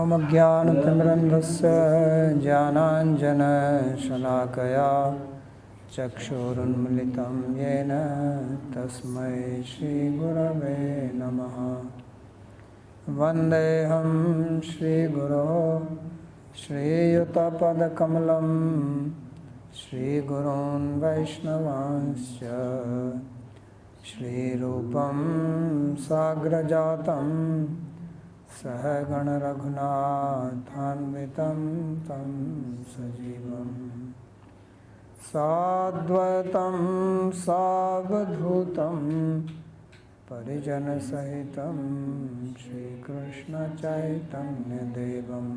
ओमज्ञानतिमिरन्धस्य ज्ञानाञ्जनशलाकया चक्षुरुन्मिलितं येन तस्मै श्रीगुरवे नमः। वन्देऽहं श्रीगुरो श्रीयुतपदकमलं श्रीगुरून् वैष्णवांश्च श्रीरूपं साग्रजातं सहगण रघुनाथान्वितं तं सजीवं साद्वैतं सावधूतं परिजनसहितं श्रीकृष्णचैतन्यदेवं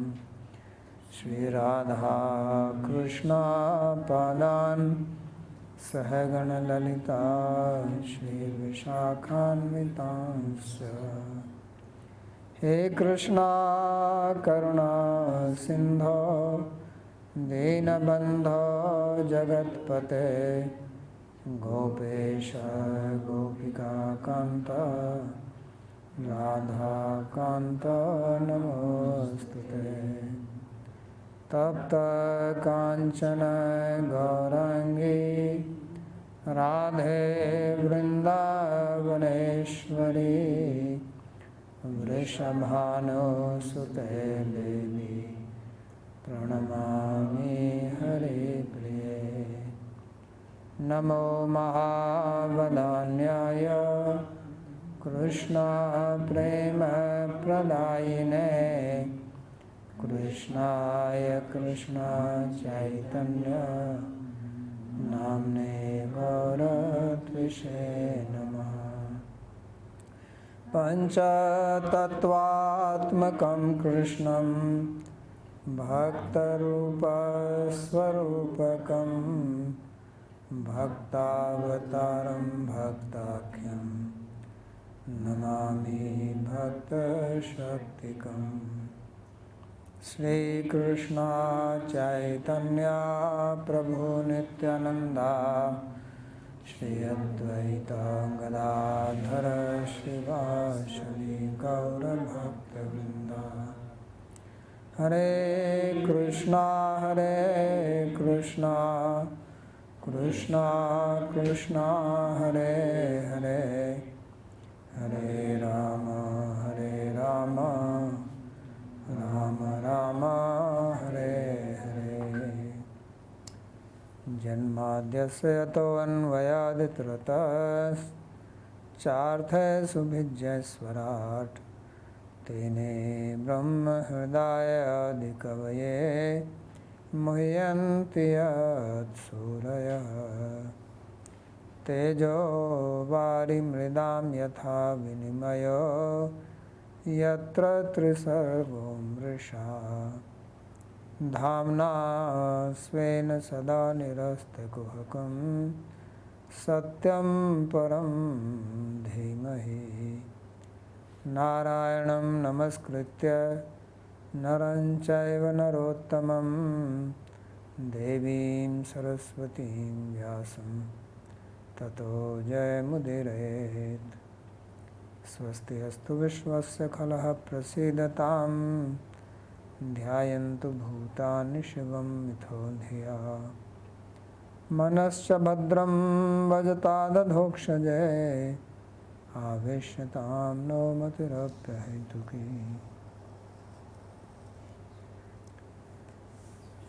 श्रीराधाकृष्णपादान् सहगण ललिता श्रीविशाखान्वितांश्च। हे कृष्णा करुणा सिंधो दीनबन्धो जगत्पते गोपेश गोपिकान्त राधाकान्त नमोस्तुते। तप्त कांचन गौरांगी राधे वृंदावनेश्वरी वृषभानुसुते देवी प्रणमामि हरिप्रिये। नमो महावदान्याय कृष्णा प्रेम प्रदायिने कृष्णाय कृष्णा चैतन्य नाम्ने गौरत्विषे नमः। पञ्चतत्त्वात्मकं कृष्णं भक्तरूपस्वरूपकं भक्तावतारं भक्ताख्यं नमामि भक्तशक्तिकम्। श्रीकृष्ण चैतन्य प्रभु नित्यानंदा श्री अद्वैत गदाधर शिवासदि गौरभक्तवृंदा। हरे कृष्णा कृष्णा कृष्णा हरे हरे हरे राम राम राम हरे हरे। जन्माद्यस्य यतोऽन्वयादितरतश्चार्थेषुभिज्ञस्वराट् तेने ब्रह्महृदायादिकवये मुह्यन्ति यत्सूरयः। तेजो वारिमृदां यथा विनिमयो यत्र त्रिसर्गो मृषा धाम्ना स्वेन सदा निरस्तकुहकं सत्यं परं धीमहि। नारायणं नमस्कृत्य नरं चैव नरोत्तमं देवीं सरस्वतीं व्यासं ततो जयमुदीरयेत्। स्वस्ति अस्तु विश्वस्य खलः प्रसीदतां ध्यायन्तु भूतानि शिवं मिथो धिया। मनश्च भद्रं वजतादधोक्षजे आवेश्यतां no मतिरप्यहेतुकी।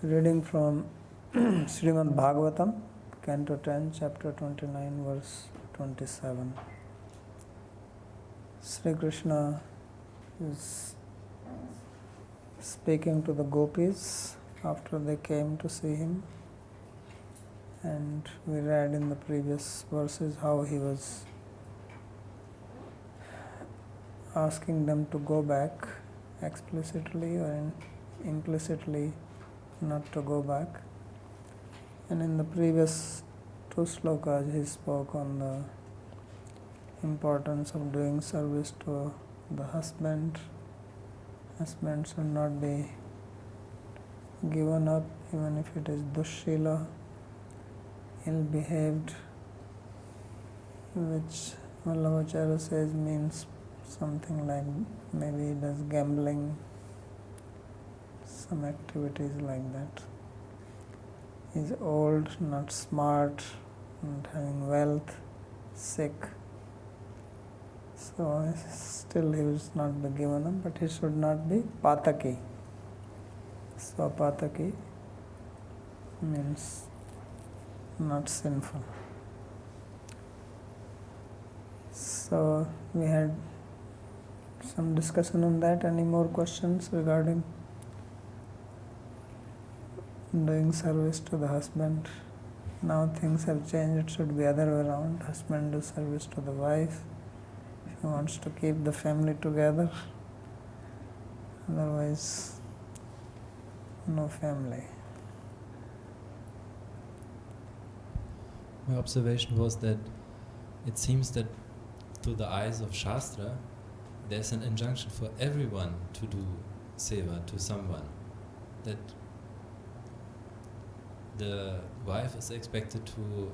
Reading from Śrīmad-Bhāgavatam, Canto 10, Chapter 29, verse 27. Sri Krishna is speaking to the gopis after they came to see him, and we read in the previous verses how he was asking them to go back explicitly or implicitly not to go back. And in the previous two slokas he spoke on the importance of doing service to the husband. Husband should not be given up even if it is dushila, ill-behaved, which Vallabhacharya says means something like maybe he does gambling some activities like that. He's old, not smart, not having wealth, sick. So still he will not be given up, but he should not be pataki. So pataki means not sinful. So we had some discussion on that. Any more questions regarding doing service to the husband? Now things have changed, it should be other way around. Husband do service to the wife if he wants to keep the family together. Otherwise, no family. My observation was that it seems that through the eyes of Shastra, there's an injunction for everyone to do seva to someone. That the wife is expected to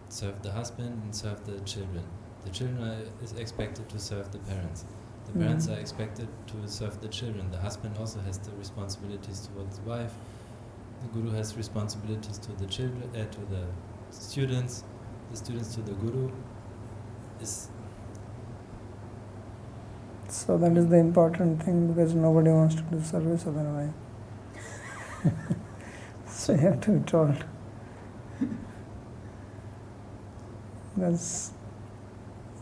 serve the husband and serve the children. The children is expected to serve the parents. The parents are expected to serve the children. The husband also has the responsibilities towards the wife. The guru has responsibilities to the children, to the students. The students to the guru. So that is the important thing, because nobody wants to do service otherwise. So you have to be told. Because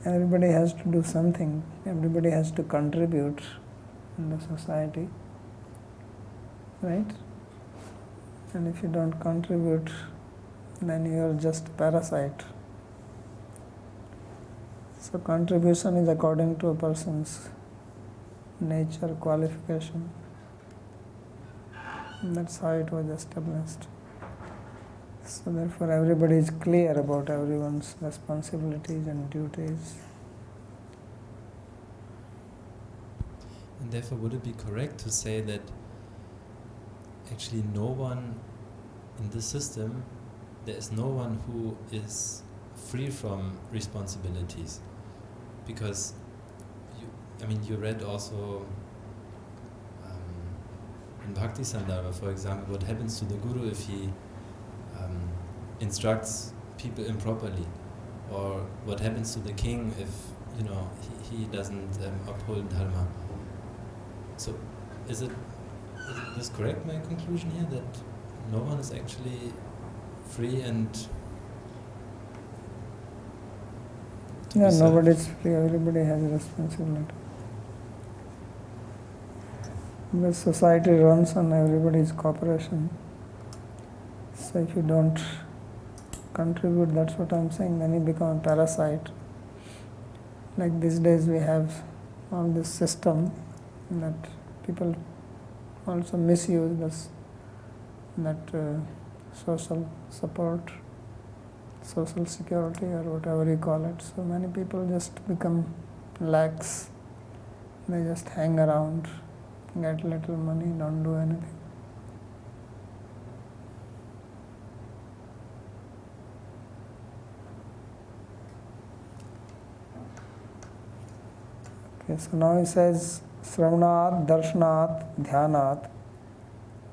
everybody has to do something, everybody has to contribute in the society, right? And if you don't contribute, then you are just a parasite. So contribution is according to a person's nature, qualification. That's how it was established. So therefore everybody is clear about everyone's responsibilities and duties. And therefore would it be correct to say that actually no one in this system, there is no one who is free from responsibilities? Because you read also in Bhakti Sandarbha, for example, what happens to the guru if he instructs people improperly, or what happens to the king if he doesn't uphold dharma. So is this correct, my conclusion here, that no one is actually free and nobody is free, everybody has a responsibility. The society runs on everybody's cooperation. So if you don't contribute, that's what I'm saying, then you become a parasite. Like these days we have all this system that people also misuse this, that social support, social security, or whatever you call it. So many people just become lax. They just hang around, get little money, don't do anything. Okay, so now he says, Sravanat, Darshanat, Dhyanat,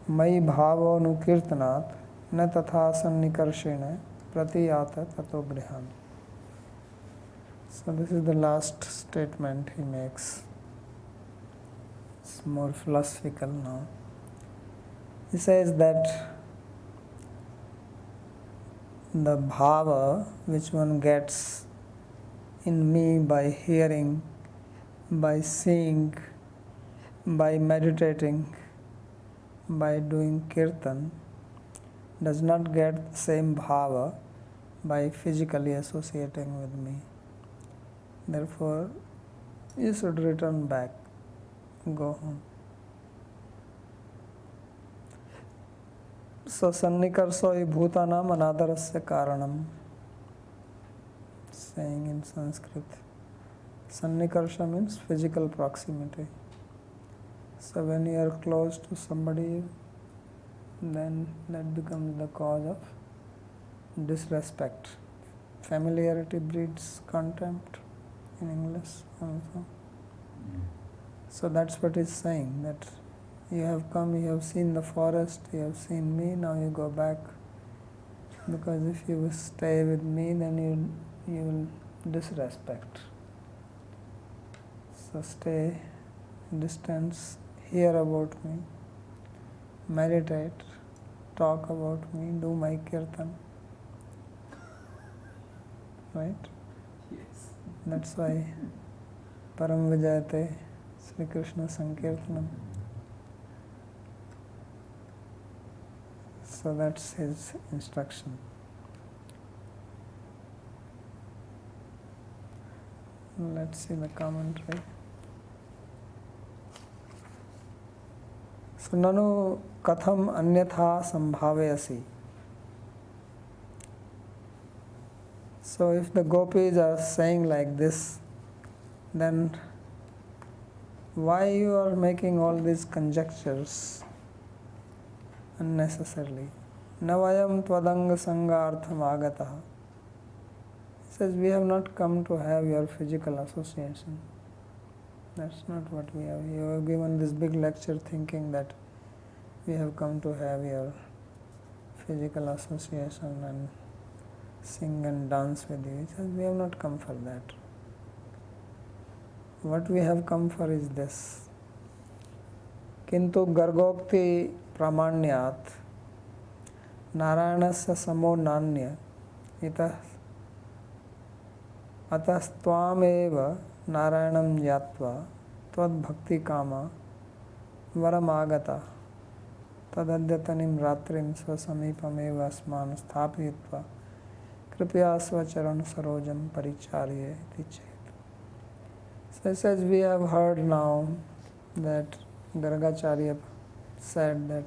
Mai Bhava Nukirtanat, Na Tatha Sannikarshena, Pratiyata Tato Grihan. So this is the last statement he makes. It's more philosophical now. He says that the bhava which one gets in me by hearing, by seeing, by meditating, by doing kirtan, does not get the same bhava by physically associating with me. Therefore, you should return back, go home. So, sannikarso bhutanam anadarasya karanam, saying in Sanskrit. Sannikarsha means physical proximity. So when you are close to somebody, then that becomes the cause of disrespect. Familiarity breeds contempt in English also. So that's what he's saying, that You have come, you have seen the forest, you have seen me, now you go back. Because if you stay with me, then you will disrespect. So stay distance, hear about me, meditate, talk about me, do my kirtan. Right? Yes. That's why Param Vijayate Sri Krishna Sankirtanam. So that's his instruction. Let's see the commentary. So nanu katham anyatha sambhavayasi. So if the gopis are saying like this, then why you are making all these conjectures unnecessarily? Navayam twadanga sangartham agataha. He says, we have not come to have your physical association. That's not what we have. You have given this big lecture thinking that we have come to have your physical association and sing and dance with you. He says, we have not come for that. What we have come for is this. Kintu gargokti pramanyat naranasya samo nanya itah atastvam naranam yatva tvad bhakti kama varamagata tadadyatanim ratrim svasamipameva asman sthapyitva kripya svacharan sarojam paricharye iti chet. So he says, we have heard now that Gargacharya said that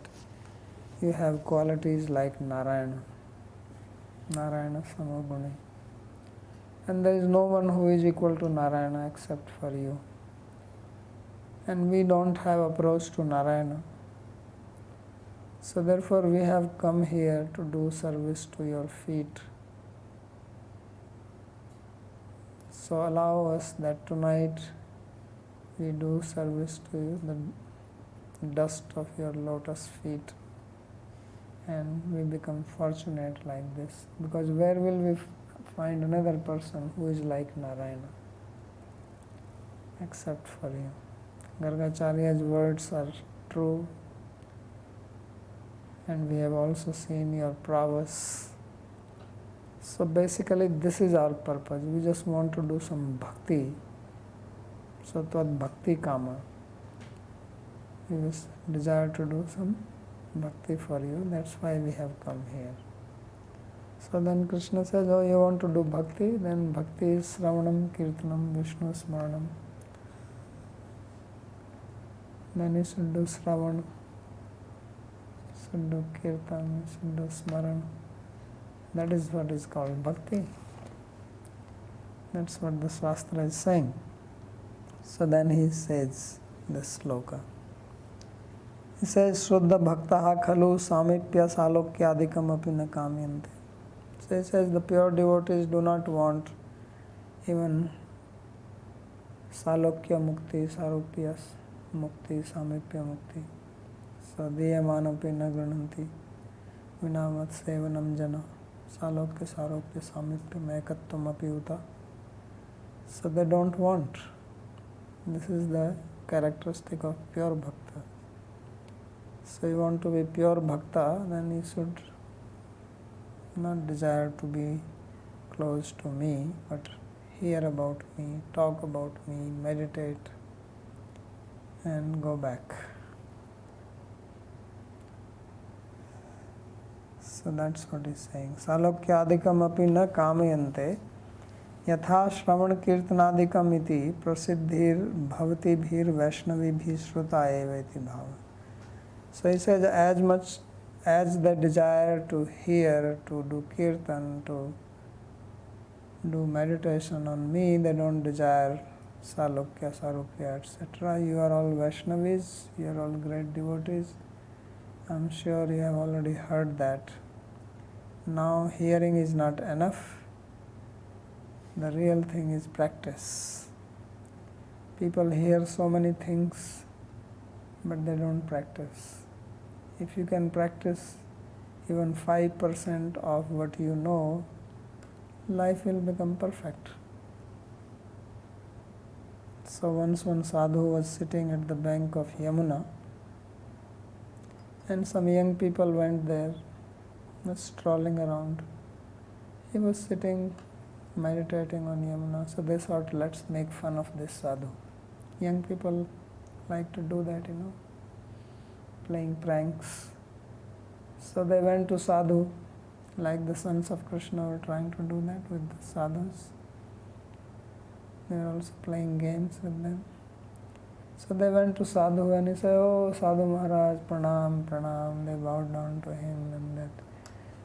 you have qualities like Narayana, Narayana Samaguni. And there is no one who is equal to Narayana except for you. And we don't have approach to Narayana. So therefore we have come here to do service to your feet. So allow us that tonight we do service to you, the dust of your lotus feet, and we become fortunate like this. Because where will we find another person who is like Narayana except for you? Gargacharya's words are true, and we have also seen your prowess. So basically this is our purpose. We just want to do some bhakti. So tvad bhakti kama. We just desire to do some bhakti for you. That's why we have come here. So then Krishna says, oh, you want to do bhakti? Then bhakti is Sravanam, Kirtanam, Vishnu Smaranam. Then you should do Sravana, should do Kirtan, should do Smaran. That is what is called bhakti. That's what the Shastra is saying. So then he says this sloka. He says, Shuddha bhaktaha khalu samipya salokyadikam api na kamyante. So he says, the pure devotees do not want even salokya mukti, sarupya mukti, samipya mukti. So diyamanapi na grananti vinamat sevanam jana. Salokya, Saropya, Samipya, Mekatvam api uta. So they don't want. This is the characteristic of pure bhakta. So you want to be pure bhakta, then you should not desire to be close to me, but hear about me, talk about me, meditate, and go back. So that's what he's saying. Salokyadikam api na kamayante yatha shravan kirtanadikam iti prasiddhir bhavati bhir vaishnavi bhi shruta eva iti bhava. So he says, as much as they desire to hear, to do kirtan, to do meditation on me, they don't desire salokya, sarupya, etc. You are all Vaishnavis, you are all great devotees. I'm sure you have already heard that. Now hearing is not enough. The real thing is practice. People hear so many things, but they don't practice. If you can practice even 5% of what you know, life will become perfect. So once one sadhu was sitting at the bank of Yamuna, and some young people went there, was strolling around. He was sitting, meditating on Yamuna, so they thought, let's make fun of this sadhu. Young people like to do that, playing pranks. So they went to sadhu, like the sons of Krishna were trying to do that with the sadhus. They were also playing games with them. So they went to sadhu and he said, "Oh, Sadhu Maharaj, pranam, pranam." They bowed down to him and that.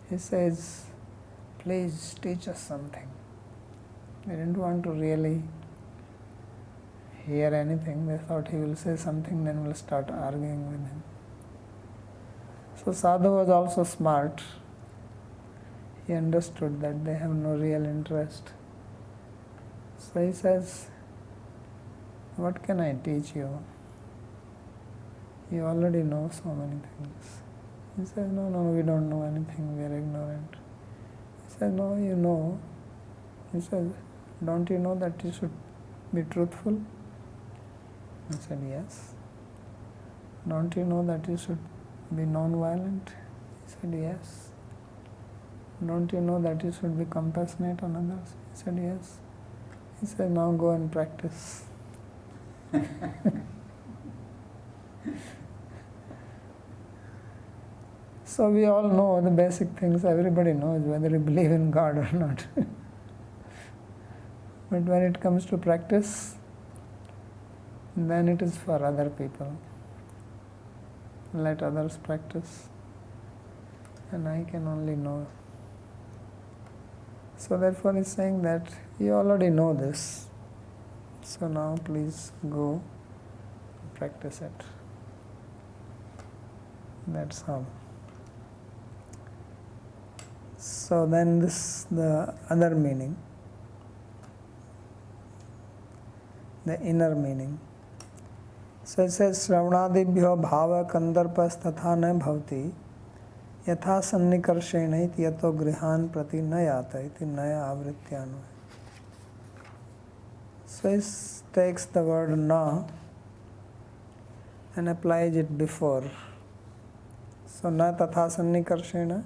He says, "Please teach us something." They didn't want to really hear anything. They thought he will say something, then we'll start arguing with him. So Sadhu was also smart. He understood that they have no real interest. So he says, "What can I teach you? You already know so many things." He says, No, we don't know anything, we are ignorant." He says, "No, you know." He says, "Don't you know that you should be truthful?" I said, "Yes." "Don't you know that you should be non-violent?" He said, "Yes." "Don't you know that you should be compassionate on others?" He said, "Yes." He said, "Now go and practice." So we all know the basic things, everybody knows whether you believe in God or not. But when it comes to practice, then it is for other people. Let others practice, and I can only know. So therefore he's saying that you already know this. So now please go practice it. That's how. So then the other meaning, the inner meaning. So it says, Shravanadibhyo bhava kandarpas tatha na bhavati yatha sannikarshena iti yato grihan prati na yata iti naya avrityanu. So he takes the word na and applies it before. So na tatha sannikarshena,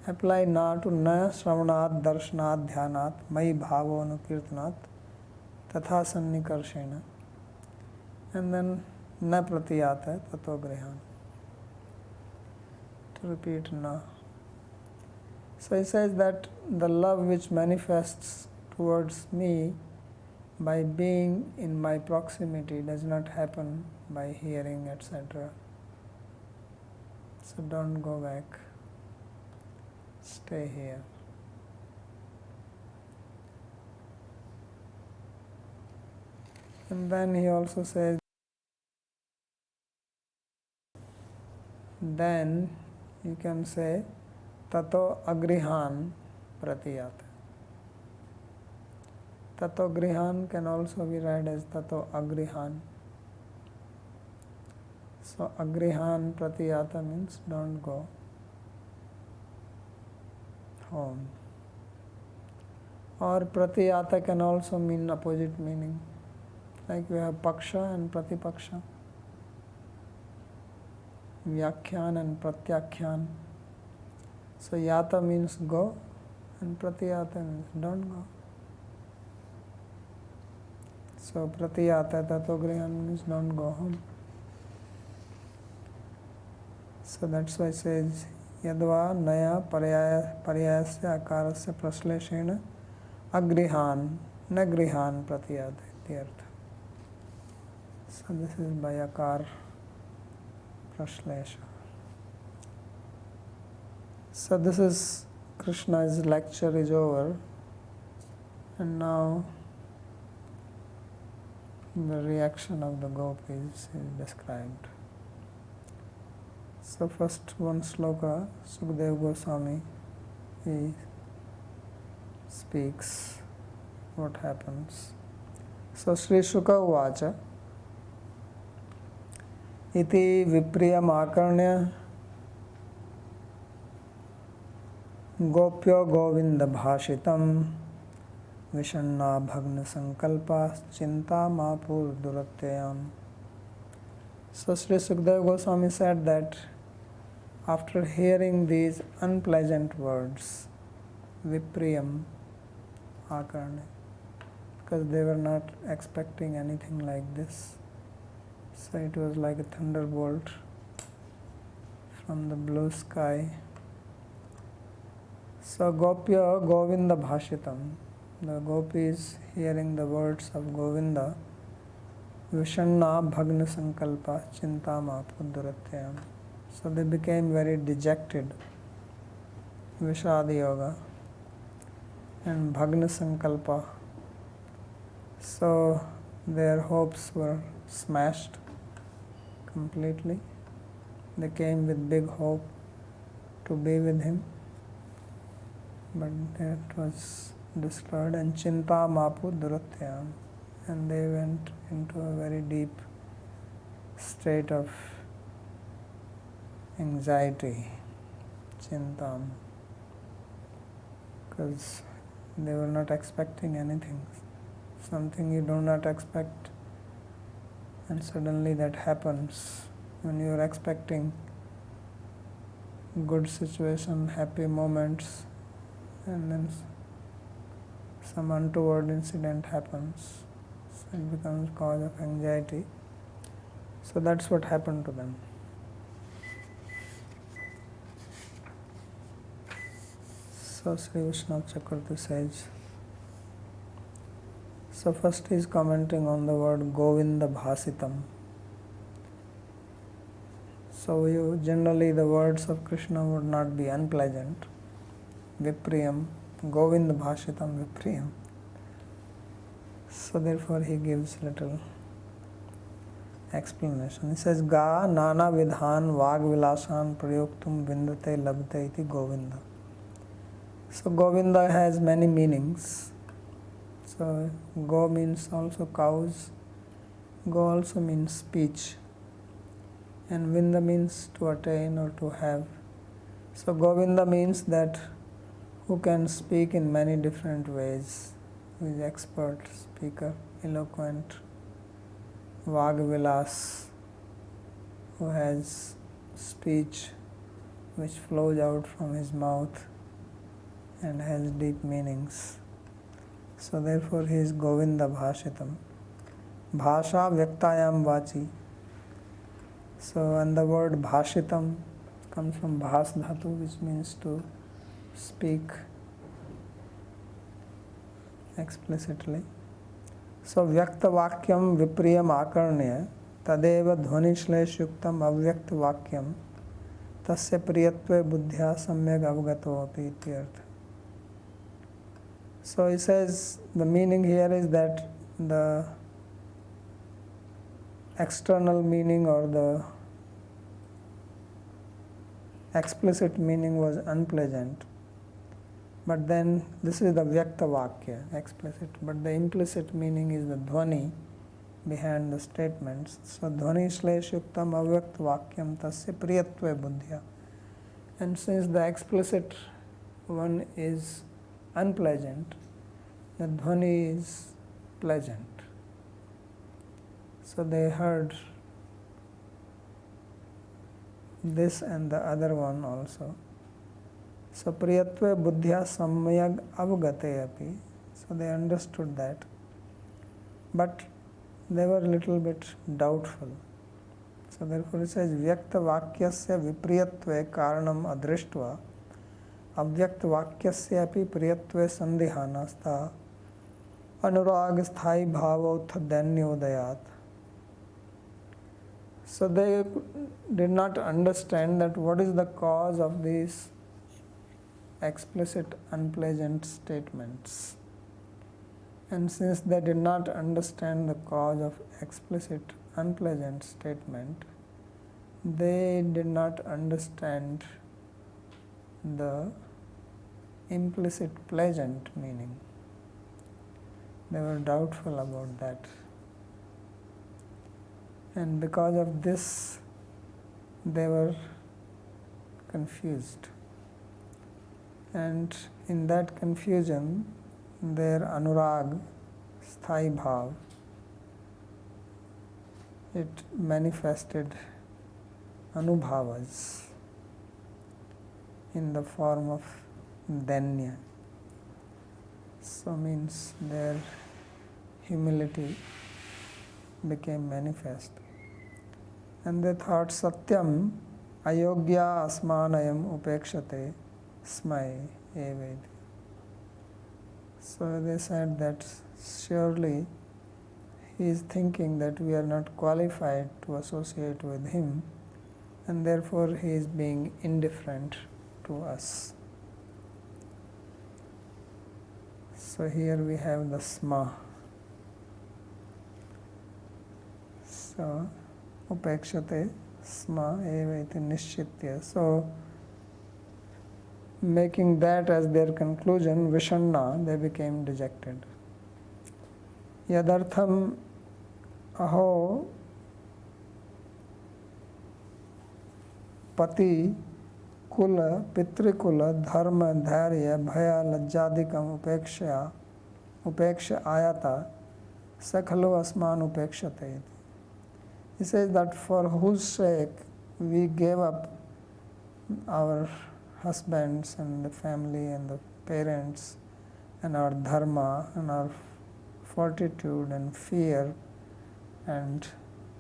apply na to na shravanat darshanat dhyanat mai bhavo anukirtanat tatha sannikarshena, and then na pratiyata tato grihan, to repeat na. So he says that the love which manifests towards me by being in my proximity does not happen by hearing, etc. So don't go back. Stay here. And then he also says, then you can say tato agrihan pratiyata. Tato grihan can also be read as tato agrihan. So agrihan pratiyata means don't go home. Or pratiyata can also mean opposite meaning. Like we have paksha and pratipaksha, vyakhyan and pratyakhyan. So yata means go and pratiyata means don't go. So pratiyata tato grihan means don't go home. So that's why it says yadva naya paryasya akarasya prasleshena agrihan nagrihan pratiyata ityartha. So this is by akar praslesha. So this is Krishna's lecture is over, and now the reaction of the gopis is described. So first one sloka, Sukadeva Goswami, he speaks what happens. So Sri Shuka Uvacha, Iti vipriyam akarnya gopyo govinda bhashitam vishanna bhagna sankalpa chinta mapur duratyam. So Sri Sukadeva Goswami said that after hearing these unpleasant words, vipriyam akarnya, because they were not expecting anything like this. So it was like a thunderbolt from the blue sky. So Gopya Govinda Bhashitam, the gopis hearing the words of Govinda, Vishanna Bhagna Sankalpa Chintama Puduratyam. So they became very dejected, Vishadi Yoga and Bhagna Sankalpa. So their hopes were smashed completely. They came with big hope to be with him, but that was destroyed. And Chinta Mapu Duratyam, and they went into a very deep state of anxiety, Chintam, because they were not expecting anything. Something you do not expect, and suddenly that happens. When you are expecting good situation, happy moments, and then some untoward incident happens, so it becomes cause of anxiety. So that's what happened to them. So Sri Vishnav Chakravarti says, so first he is commenting on the word Govinda Bhasitam. So generally the words of Krishna would not be unpleasant. Vipriyam, Govinda Bhashitam Vipriyam. So therefore he gives little explanation. He says, Ga nana vidhan vag vilasan prayoktum vindate labte iti Govinda. So Govinda has many meanings. So Go means also cows. Go also means speech. And Vinda means to attain or to have. So Govinda means that who can speak in many different ways, who is expert speaker, eloquent, Vagvilas, who has speech which flows out from his mouth and has deep meanings. So therefore he is Govinda Bhashitam. Bhasha Vyaktayam Vachi. So and the word Bhashitam comes from Bhas Dhatu, which means to speak explicitly. So Vyakta Vakyam Vipriyam Akarnya Tadeva Dhvanishlaish Yuktam Avyakta Vakyam Tasya Priyatve Buddhya Samyag Avgato Api Ityartha. So he says the meaning here is that the external meaning or the explicit meaning was unpleasant. But then this is the Vyakta Vakya, explicit. But the implicit meaning is the Dhvani behind the statements. So Dhvani Shlesh Yuktam Avyakta Vakyam Tasya Priyatve Buddhya. And since the explicit one is unpleasant, the Dhvani is pleasant. So they heard this and the other one also. So Priyatve Buddhya Samyag Avgate Api. So they understood that. But they were a little bit doubtful. So therefore it says Vyakta Vakyasya Vipriyatve Karanam Adrishtva Avyakta Vakyasya Api Priyatve Sandihanasta Anurag Sthai Bhavautha Danyodayat. So they did not understand that what is the cause of these explicit unpleasant statements. And since they did not understand the cause of explicit unpleasant statement, they did not understand the implicit pleasant meaning. They were doubtful about that. And because of this they were confused. And in that confusion, their anurag, sthai bhav, it manifested anubhavas in the form of danya. So means their humility became manifest. And they thought satyam ayogya asmanayam upekshate smai evedi. So they said that surely he is thinking that we are not qualified to associate with him, and therefore he is being indifferent to us. So here we have the sma. So upekshate sma eva iti nishchitya. So making that as their conclusion, vishanna, they became dejected. Yadartham aho pati kula pitrikula dharma dharya bhaya lajjadikam upeksha ayata sakhalu asman upekshate. He says that for whose sake we gave up our husbands and the family and the parents and our dharma and our fortitude and fear and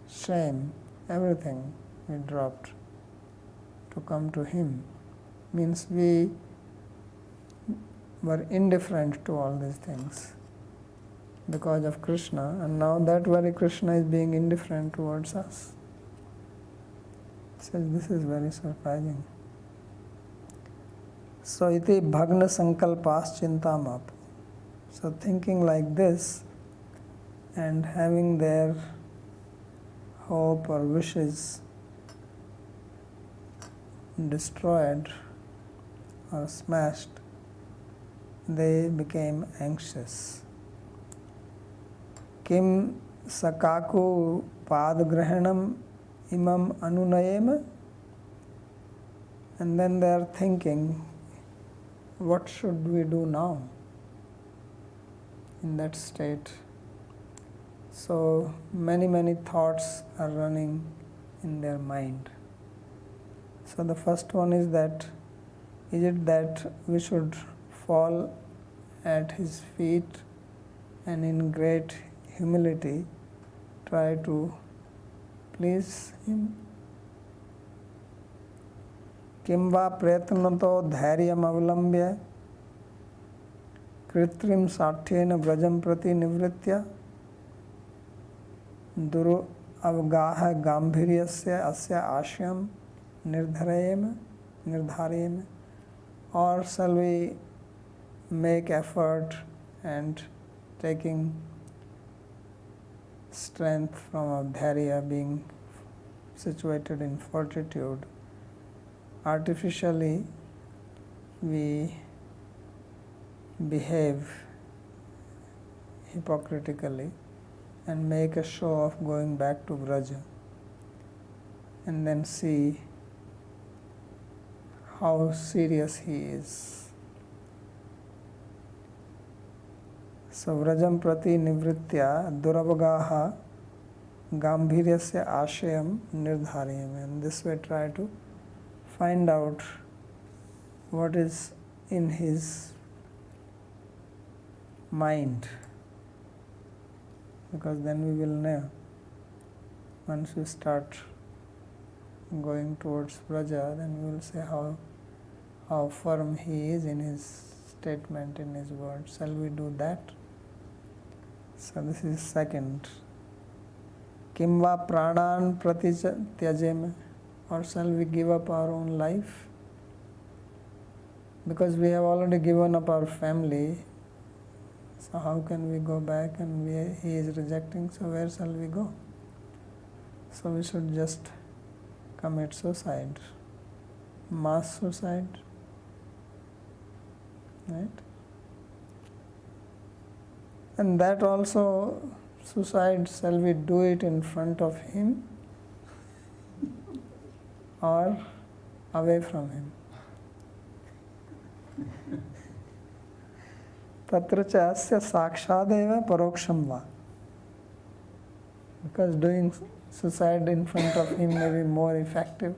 shame, everything we dropped to come to him. Means we were indifferent to all these things because of Krishna, and now that very Krishna is being indifferent towards us. So this is very surprising. So iti bhagna sankalpas chintamap. So thinking like this and having their hope or wishes destroyed or smashed, they became anxious. Kim sakaku padgrahanam imam anunayema. And then they are thinking, what should we do now in that state? So many thoughts are running in their mind. So the first one is that, is it that we should fall at his feet and in great humility try to please him? Kim va prayatnato dhairyam avalambya kritrim sathyena vrajam prati nivritya duru avgaha gambhiryasya asya ashyam nirdharayema. Or shall we make effort and taking strength from our dharya, being situated in fortitude, artificially we behave hypocritically and make a show of going back to Vraja, and then see how serious he is. So Vrajam prati nivritya duravagaha gambhiryasya ashayam nirdharayam. And this way try to find out what is in his mind, because then we will know. Once we start going towards Vraja, then we will say how firm he is in his statement, in his words. Shall we do that? So this is second. Kim va pranan prati tyajeme. Or shall we give up our own life? Because we have already given up our family, so how can we go back, and he is rejecting, so where shall we go? So we should just commit suicide, mass suicide, right? And that also, suicide, shall we do it in front of him? or away from him. Tatra cha asya sakshadeva paroksham va. Because doing suicide in front of him may be more effective,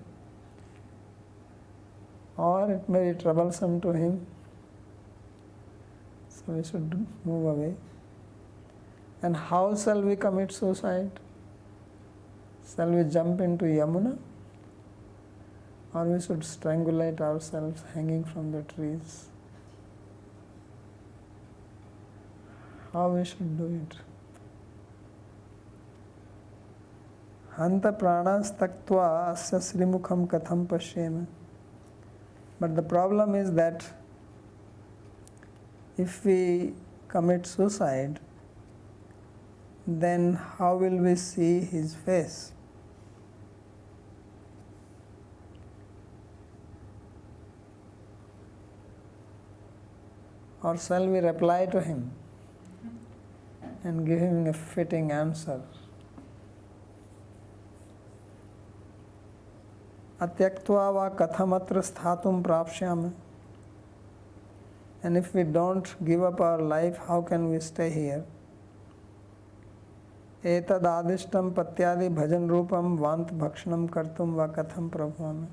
or it may be troublesome to him. So we should move away. And how shall we commit suicide? Shall we jump into Yamuna? Or we should strangulate ourselves hanging from the trees? How we should do it? Hanta pranas taktva asya srimukham katham pashyema. But the problem is that if we commit suicide, then how will we see his face? Or shall we reply to him and give him a fitting answer? Atyaktva va kathamatra sthatum prapshyam. And if we don't give up our life, how can we stay here? Etad adishtam patyadi bhajan rupam vant bhakshanam kartum va katham prabhvam.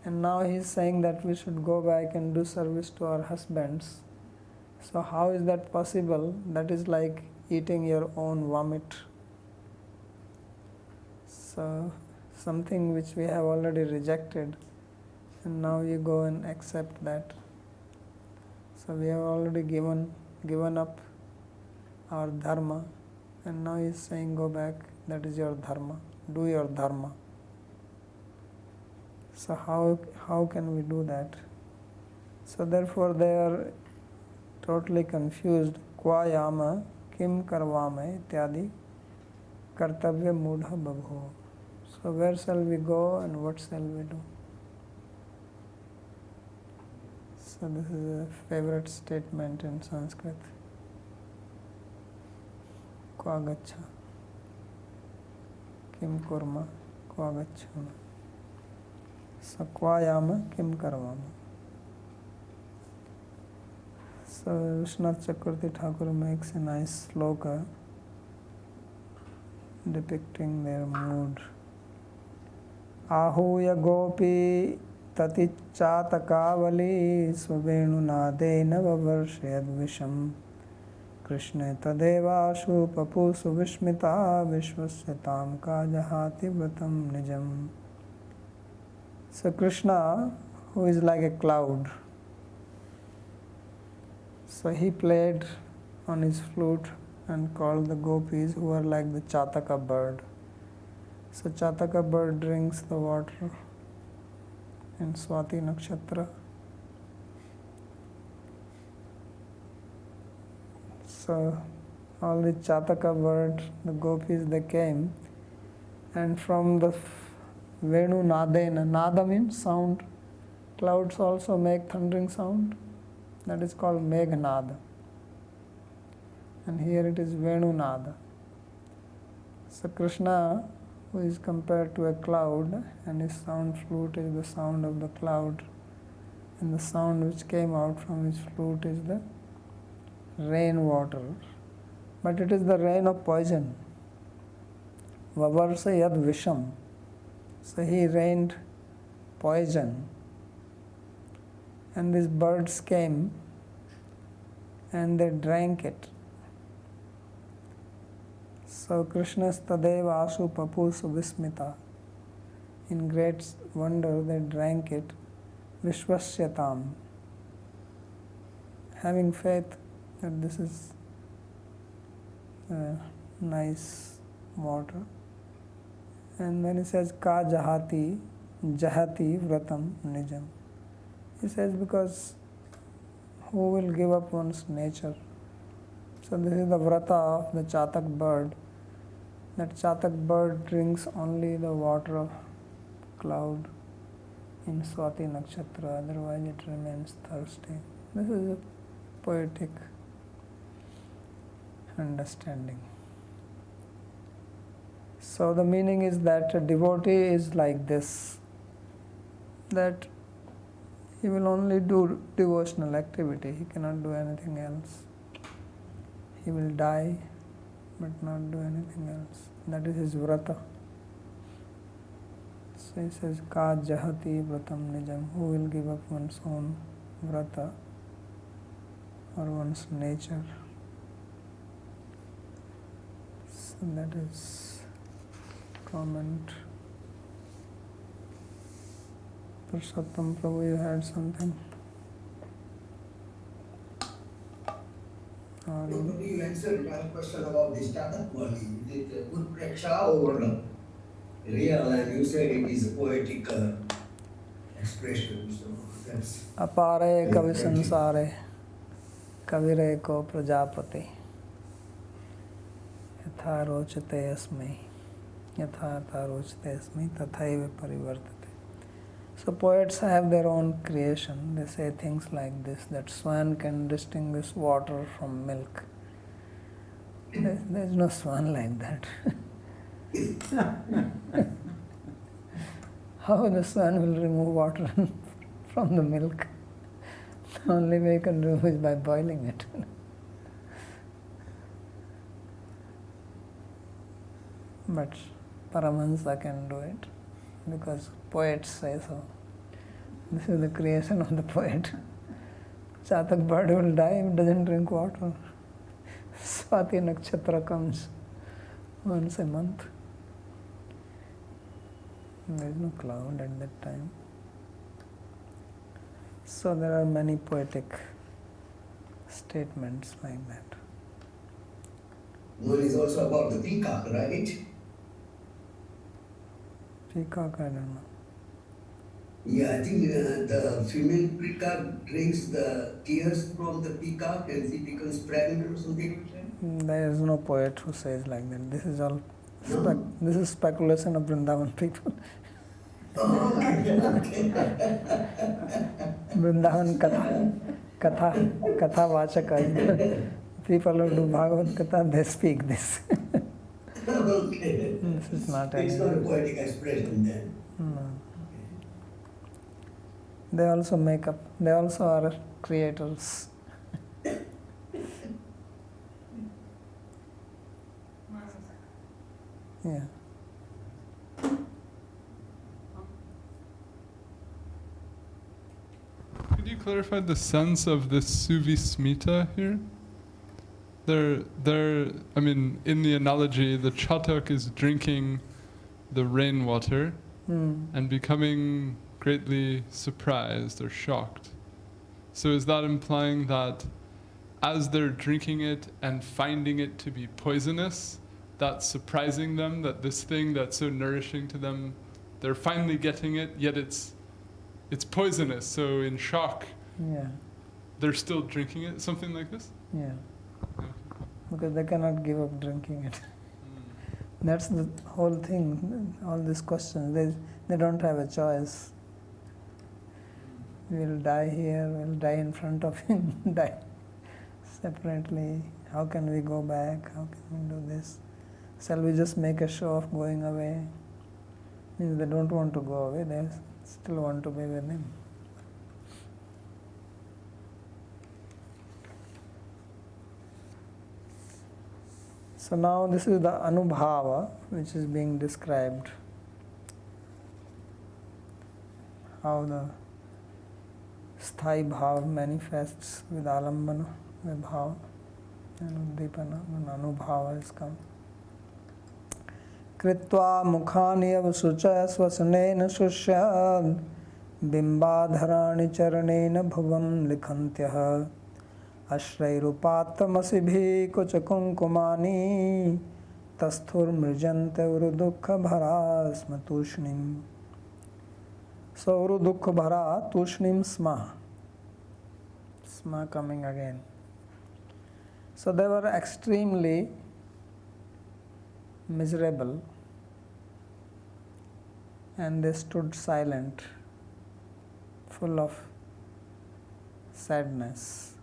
And now he is saying that we should go back and do service to our husbands. So how is that possible? That is like eating your own vomit. So something which we have already rejected, and now you go and accept that. So we have already given up our dharma, and now he is saying go back, that is your dharma, do your dharma. So how can we do that? So therefore they are totally confused. Kwa yama kim karvame ityadi kartavya mudha babho. So where shall we go and what shall we do? So this is a favorite statement in Sanskrit. Kwa gacha kim kurma kwa gachama. So kwa yama kim karvama. So Vishwanath Chakravarti Thakur makes a nice sloka depicting their mood. Ahuya gopi tati chatakavali svavenunadena vavarshayad visham Krishna tadevashu papusu vishmita vishvasyatam kajahati vratam nijam. So Krishna, who is like a cloud, so he played on his flute and called the gopis, who are like the Chataka bird. So Chataka bird drinks the water in Swati Nakshatra. So all the Chataka bird, the gopis, they came, and from the Venu Nadena, Nada means sound. Clouds also make thundering sound. That is called Meghnada. And here it is Venu Nada. So Krishna, who is compared to a cloud, and his sound flute is the sound of the cloud, and the sound which came out from his flute is the rain water. But it is the rain of poison. Vavarsa yad visham. So he rained poison. And these birds came and they drank it. So Krishna's tadeva asu papusu vismita. In great wonder they drank it. Vishvasyatam. Having faith that this is nice water. And then he says, Ka jahati, jahati vratam nijam. He says, because who will give up one's nature? So this is the vrata of the Chatak bird. That Chatak bird drinks only the water of cloud in Swati Nakshatra, otherwise it remains thirsty. This is a poetic understanding. So the meaning is that a devotee is like this, that he will only do devotional activity, he cannot do anything else. He will die but not do anything else. That is his vrata. So he says, Ka jahati vratam nijam, who will give up one's own vrata or one's nature. So that is comment. Purushottam Prabhu, you had something? You answered my question about this Chatakmali. Is it Utpreksha or real? And you said it is a poetic expression. So that's Apare kavi sansare kavire ko prajapati yatha rochate asmai yatha rochate asmai tathaiva parivartate. So poets have their own creation. They say things like this, that swan can distinguish water from milk. There's no swan like that. How the swan will remove water from the milk? The only way you can do is by boiling it. But Paramahansa can do it, because poets say so. This is the creation of the poet. Chatak bird will die if it doesn't drink water. Swati nakshatra comes once a month. There is no cloud at that time. So there are many poetic statements like that. one is also about the peacock, right? Peacock, I don't know. Yeah, I think the female peacock drinks the tears from the peacock and she becomes pregnant or something like that. There is no poet who says like that. This is all No? this is speculation of Vrindavan people. Oh, okay. Vrindavan katha vachaka. People who do Bhagavad Katha, they speak this. Okay. This is not It's not a any. poetic expression then. No. They also make up. They also are creators. Yeah. Could you clarify the sense of this suvismita here? I mean, in the analogy, the chatak is drinking the rainwater and becoming greatly surprised or shocked. So is that implying that as they're drinking it and finding it to be poisonous, that's surprising them, that this thing that's so nourishing to them, they're finally getting it, yet it's poisonous, so in shock, Yeah. they're still drinking it, something like this? Yeah. Because they cannot give up drinking it. That's the whole thing, all these questions. They don't have a choice. We'll die here, we'll die in front of him, die separately. How can we go back? How can we do this? Shall we just make a show of going away? Means they don't want to go away, they still want to be with him. So now this is the anubhava which is being described. How the sthai bhav manifests with alambana, vibhava, and uddipana, when anubhava is come. Kritva mukhani avasucha swasanena shusyad bimbadharani charanena bhavam likhantyah ashrairupatamasibi kuchakunkumani tasthur mrijante urudukha bharasma tushnim. So urudukha bhara tushnim sma. Sma coming again. So they were extremely miserable and they stood silent, full of sadness.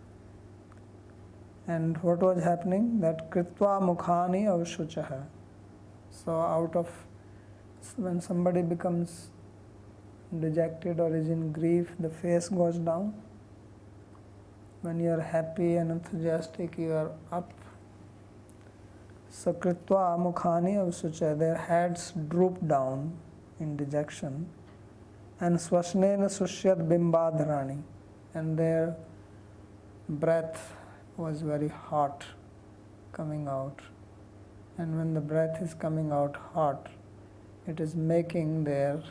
And what was happening? That kritva mukhani avshuchaha. So when somebody becomes dejected or is in grief, the face goes down. When you are happy and enthusiastic, you are up. Sakritva mukhani avsucha, their heads droop down in dejection. And swasnena sushyat bimbadharani, and their breath was very hot coming out. And when the breath is coming out hot, it is making their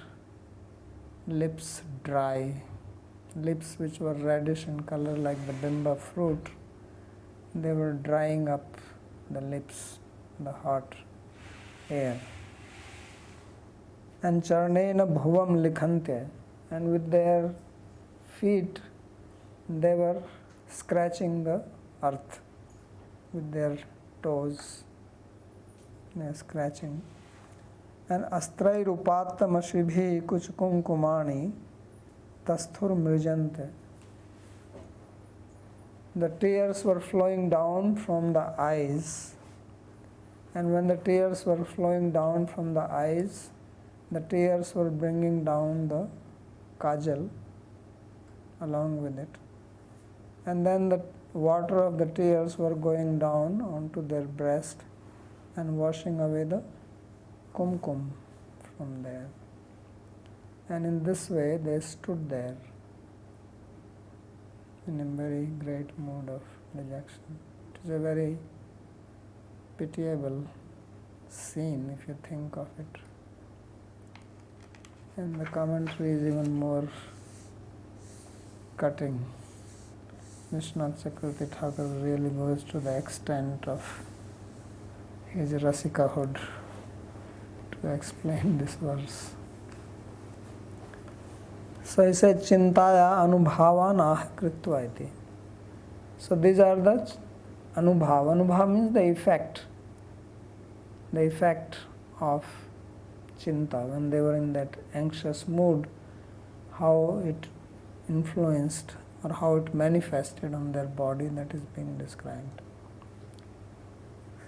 lips dry. Lips which were reddish in color like the bimba fruit, they were drying up the lips, the hot air. And charnena bhuvam likhante, and with their feet they were scratching the earth with their toes. They are scratching. And astrai rupattam ashvibhi kuch kumkumani tasthur mrijante. The tears were flowing down from the eyes, and when the tears were flowing down from the eyes, the tears were bringing down the kajal along with it. And then the water of the tears were going down onto their breast and washing away the kumkum from there. And in this way they stood there in a very great mood of dejection. It is a very pitiable scene if you think of it. And the commentary is even more cutting. Vishwanath Chakravarti Thakur really goes to the extent of his rasikahood to explain this verse. So he said, Chintaya anubhavan ah kritva iti. So these are the anubhav. Anubhav means the effect. The effect of Chinta, when they were in that anxious mood, how it influenced or how it manifested on their body, that is being described.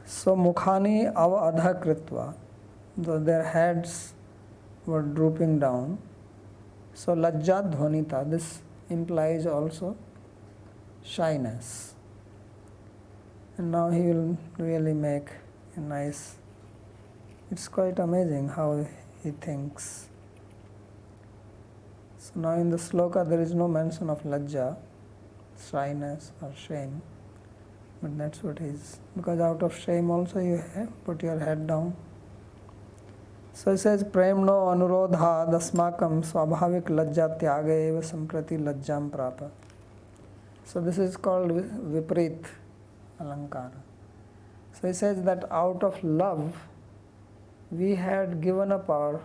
So mukhani ava adha kritva, their heads were drooping down. So lajjat dhvanita, this implies also shyness. And now he will really make a nice, it's quite amazing how he thinks. So now in the sloka there is no mention of lajja, shyness or shame, but that's what is. Because out of shame also you put your head down. So he says, Premno anurodha dasmakam swabhavik lajja tyaga eva samprati lajjam prapa. So this is called viprit alankara. So he says that out of love we had given up our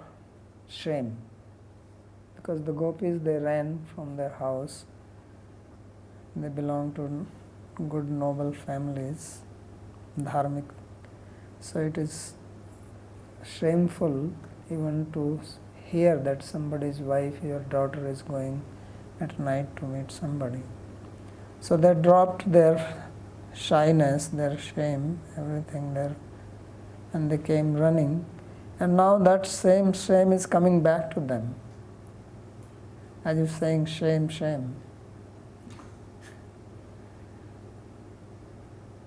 shame. Because the gopis, they ran from their house. They belong to good noble families, dharmic. So it is shameful even to hear that somebody's wife, your daughter, is going at night to meet somebody. So they dropped their shyness, their shame, everything there, and they came running. And now that same shame is coming back to them. As if saying, shame, shame.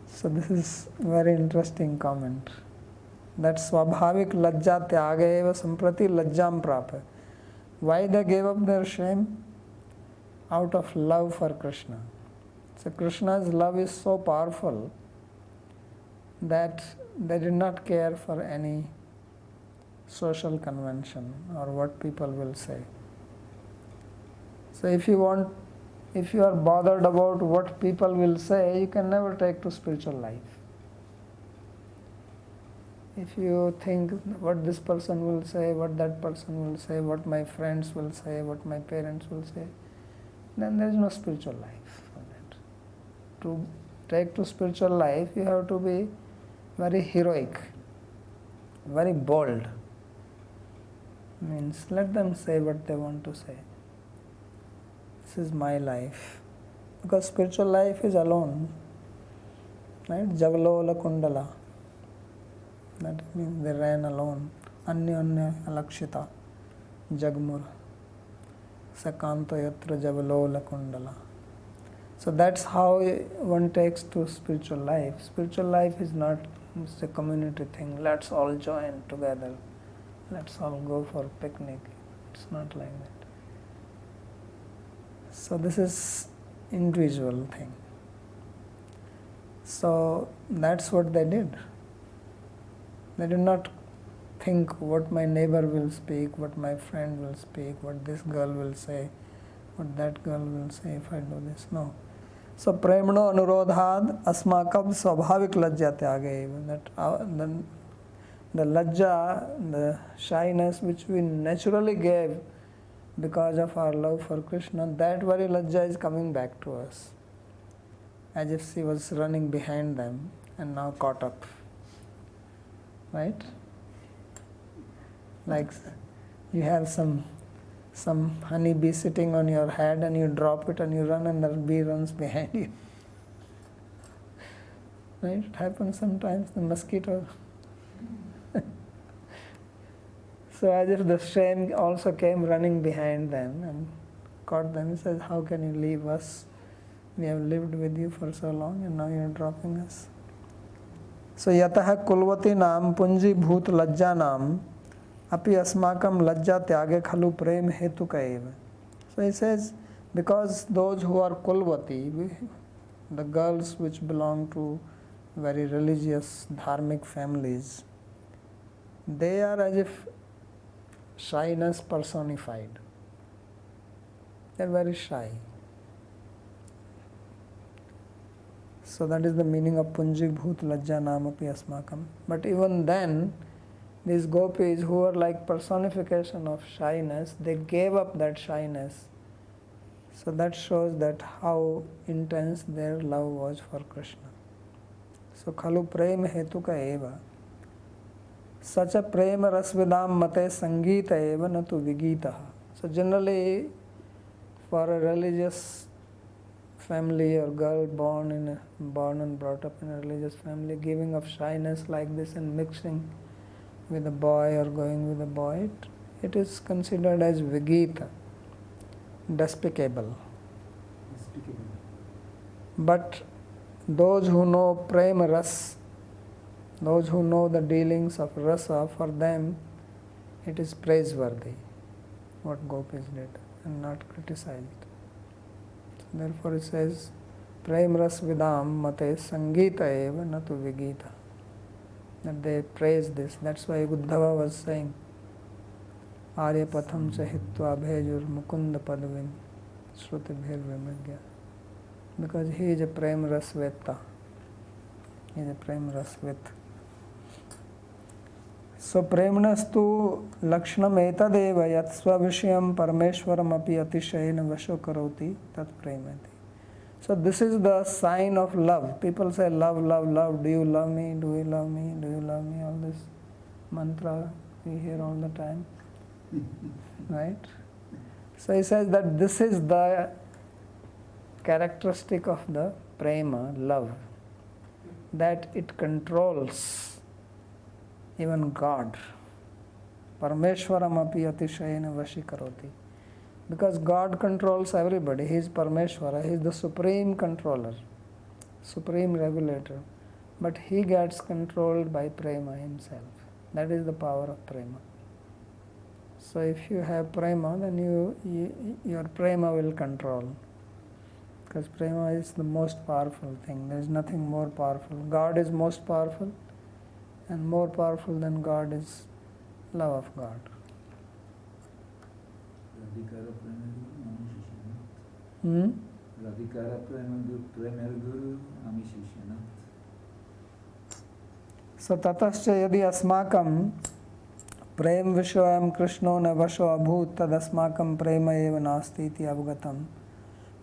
So this is a very interesting comment. That swabhavik lajja tyaga eva samprati lajjam prapa. Why they gave up their shame? Out of love for Krishna. So Krishna's love is so powerful that they did not care for any social convention or what people will say. So if you are bothered about what people will say, you can never take to spiritual life. If you think what this person will say, what that person will say, what my friends will say, what my parents will say, then there is no spiritual life for that. To take to spiritual life, you have to be very heroic, very bold. Means let them say what they want to say. This is my life. Because spiritual life is alone. Right? Javalola Kundala. That means they ran alone. Anya alakshita jagmur Canto yatra javalola kundala. So that's how one takes to spiritual life. Spiritual life is not just a community thing. Let's all join together. Let's all go for a picnic. It's not like that. So this is individual thing. So that's what they did. They did not think what my neighbor will speak, what my friend will speak, what this girl will say, what that girl will say if I do this. No. So premno anurodhad asmakam swabhavik lajja tyage. That the lajja, the shyness which we naturally gave because of our love for Krishna, that very lajja is coming back to us. As if she was running behind them and now caught up. Right? Like you have some honey bee sitting on your head and you drop it and you run and the bee runs behind you. Right? It happens sometimes, the mosquito. So as if the shame also came running behind them and caught them. He says, how can you leave us? We have lived with you for so long and now you are dropping us. So yataha kulvati nam punji bhut lajja nam api asmakam lajja tyage khalu prem hetu kaiva. So he says, because those who are kulvati, the girls which belong to very religious dharmic families, they are as if shyness personified. They are very shy. So that is the meaning of punji bhut lajja namapi asmakam. But even then, these gopis who are like personification of shyness, they gave up that shyness. So that shows that how intense their love was for Krishna. So khalu prem hetuka eva. Such a prema rasvidam mate sangeeta eva natu vigitaha. So generally, for a religious family or girl born and brought up in a religious family, giving of shyness like this and mixing with a boy or going with a boy, it is considered as vigita, despicable. But those who know prema ras, those who know the dealings of rasa, for them it is praiseworthy what gopis did and not criticized. Therefore it says, prem ras vidam mate sangeeta eva natu vigita. That they praise this. That's why Uddhava was saying, Arya patham chahitva bhejur mukunda padavim shruti bhir vimagya. Because he is a prem ras vetta. He is a prem ras vetta. So premnastu lakshanam etadeva yat svavishayam parameshwaram api atishayena vasho karoti tat premati. So this is the sign of love. People say love, love, love. Do you love me? Do you love me? Do you love me? All this mantra we hear all the time. Right? So he says that this is the characteristic of the prema, love. That it controls even God. Parameshwaram api atishayena vashikaroti. Because God controls everybody. He is Parameshwara. He is the supreme controller, supreme regulator. But he gets controlled by prema himself. That is the power of prema. So if you have prema, then your prema will control. Because prema is the most powerful thing. There is nothing more powerful. God is most powerful, and more powerful than God is love of God. So tatascha yadi asmakam prem vishwayam krishno na vasho abhut tad asmakam prema eva nasti iti avgatam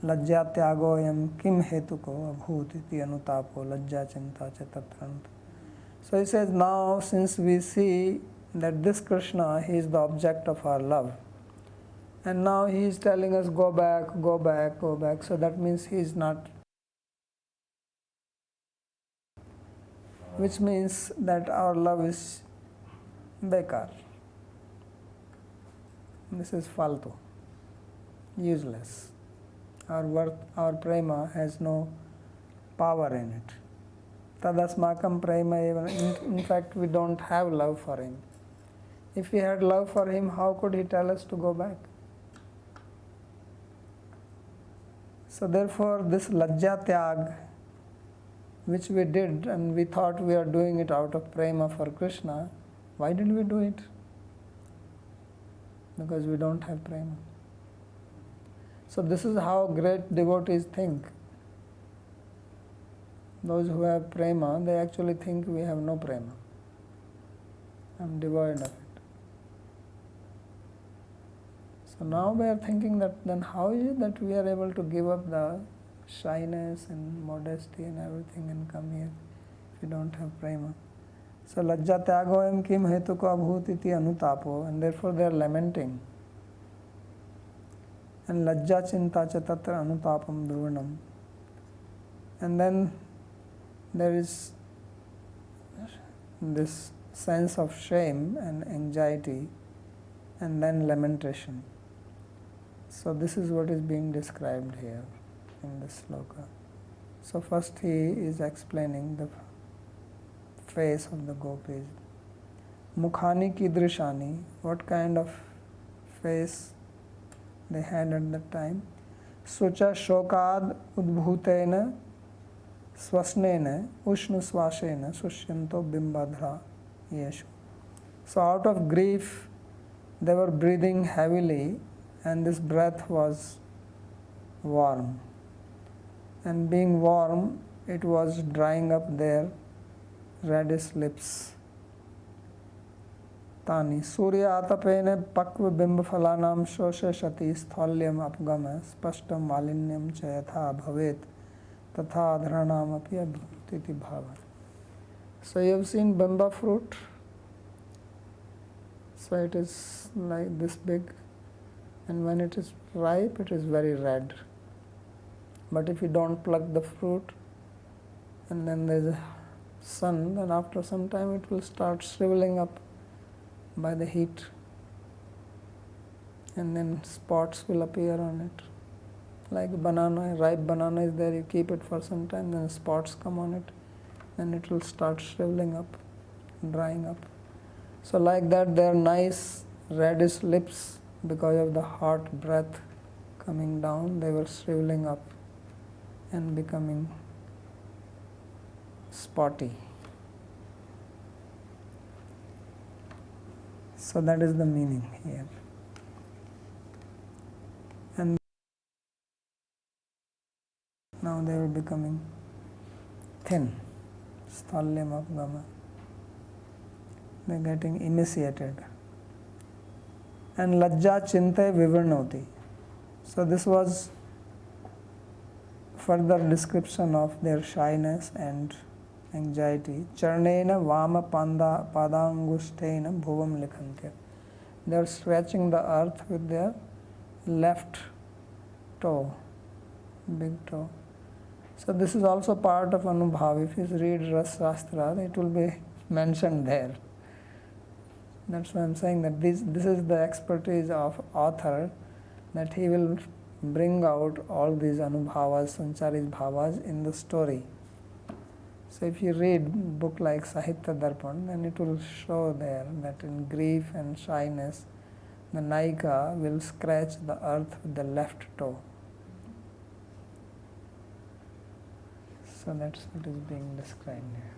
lajja tyagoyam kim hetuko abhut iti anutapo lajja chinta cha tatranta. So he says, now since we see that this Krishna, he is the object of our love, and now he is telling us go back, go back, go back. So that means he is not which means that our love is bekar. This is faltu, useless. Our prema has no power in it. Tadasmakam prema eva. In fact, we don't have love for him. If we had love for him, how could he tell us to go back? So therefore, this lajja tyag, which we did and we thought we are doing it out of prema for Krishna, why did we do it? Because we don't have prema. So this is how great devotees think. Those who have prema, they actually think we have no prema. I'm devoid of it. So now we are thinking that then how is it that we are able to give up the shyness and modesty and everything and come here if we don't have prema? So lajja tyagoyam kim hetu ko abhut iti anutapo, and therefore they are lamenting. And lajja chinta cha tatra anutapam dhruvanam. And then there is this sense of shame and anxiety and then lamentation. So this is what is being described here in this sloka. So first he is explaining the face of the gopis. Mukhani kidrishani, what kind of face they had at that time. Sucha shokad udbhutena swasnena ushnu swashena sushyanto bimbadhra yeshu. So out of grief they were breathing heavily and this breath was warm. And being warm, it was drying up their reddish lips. Tani Surya atapene pakva bimba phalanam shoshe shati sthalyam apgama spashtam malinyam chayatha bhavet tatha adharanam api abhutiti bhava. So you have seen bimba fruit. So it is like this big, and when it is ripe, it is very red. But if you don't pluck the fruit, and then there is a sun, then after some time it will start shriveling up by the heat, and then spots will appear on it. Like a banana, ripe banana is there, you keep it for some time, then spots come on it, and it will start shriveling up, drying up. So like that, their nice reddish lips, because of the hot breath coming down, they were shriveling up and becoming spotty. So that is the meaning here. And now they were becoming thin. Sthalyam apgama. They are getting emaciated. And lajja chinte vivarnoti. So this was further description of their shyness and anxiety. Charnena vama padangushtena bhuvam likhantya. They are scratching the earth with their left toe, big toe. So this is also part of Anubhav. If you read Rasa-līlā, it will be mentioned there. That's why I'm saying that this is the expertise of author, that he will bring out all these Anubhavas, Sancharis Bhavas in the story. So if you read book like Sahitya Darpan, then it will show there that in grief and shyness, the Naika will scratch the earth with the left toe. So that's what is being described here.